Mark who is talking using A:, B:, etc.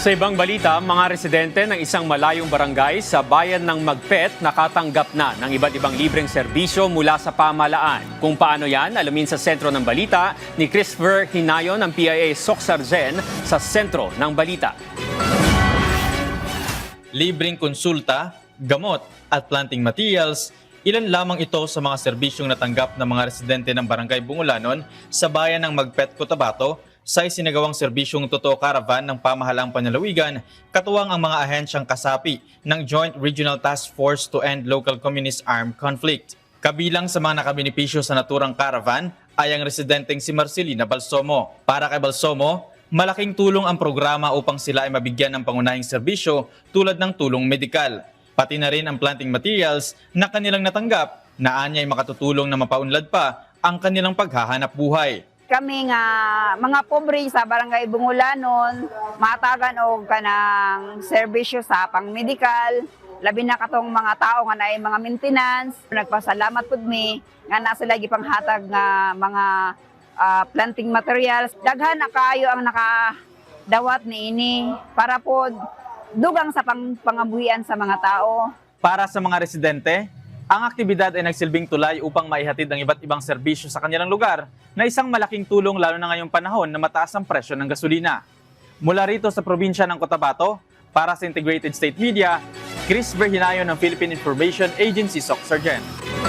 A: Sa ibang balita, mga residente ng isang malayong barangay sa bayan ng Magpet nakatanggap na ng iba't ibang libreng serbisyo mula sa pamahalaan. Kung paano yan, alamin sa sentro ng balita ni Christopher Hinayon ng PIA Socsargen sa sentro ng balita.
B: Libreng konsulta, gamot at planting materials, ilan lamang ito sa mga serbisyong natanggap ng mga residente ng Barangay Bungulanon sa bayan ng Magpet, Cotabato sa isinagawang serbisyong Totoo Caravan ng Pamahalaang Panlalawigan, katuwang ang mga ahensyang kasapi ng Joint Regional Task Force to End Local Communist Armed Conflict. Kabilang sa mga nakabenepisyo sa naturang caravan ay ang residenteng si Marcelina Balsomo. Para kay Balsomo, malaking tulong ang programa upang sila ay mabigyan ng pangunahing serbisyo tulad ng tulong medikal. Pati na rin ang planting materials na kanilang natanggap na anya'y makatutulong na mapaunlad pa ang kanilang paghahanap buhay.
C: Kami nga mga pobre sa Barangay Bungulanon, matagan og kanang serbisyo sa pang-medical, labi na katong mga tao nga naay mga maintenance. Nagpasalamat pud mi nga nasa lagi panghatag nga mga planting materials. Daghan na kaayo ang nakadawat niini para pod dugang sa pangabuhian sa mga tao.
B: Para sa mga residente, ang aktibidad ay nagsilbing tulay upang maihatid ang iba't ibang serbisyo sa kanilang lugar na isang malaking tulong lalo na ngayong panahon na mataas ang presyo ng gasolina. Mula rito sa probinsya ng Cotabato, para sa Integrated State Media, Chris Berhinayo ng Philippine Information Agency Socsargen.